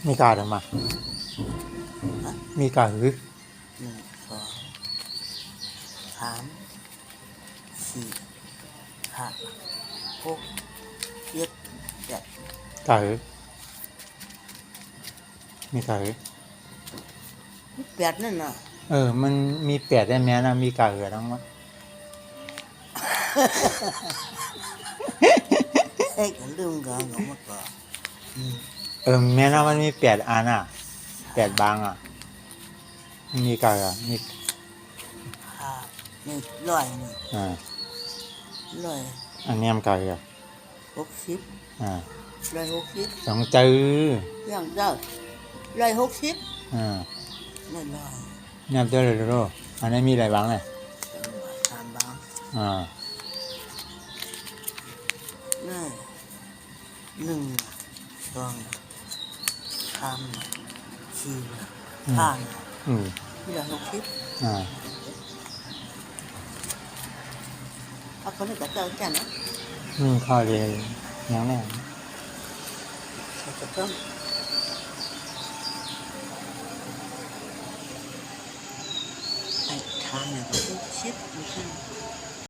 มีกาหรือมามีกาหรือ1 2 3 4 5 6 7 8กาหรือมีกาหรือ8นั่นน่ะมันมี8ได้แม้นะมีกาหรือทั้งหมดก็ลืมกันก็มาก็แม้นะมันมี8อันอ่ะ8บางอ่ะมีกาหรือมีนี่ร้อยนี่ร้อยอันนี้มันกาหรือ60 160ต้องจื้ออย่างเจ้า160ร้อยเนี่ยเจอเลยรู้อันนี้มีอะไรบ้างเลย3บางนี่1 2 3 4 5นี่160เอาคนนี้ก็เจอกันนะข้อเรียนยังไงจะเพิ่มไอ้ทางเนี่ยก็ชิดไม่ใช่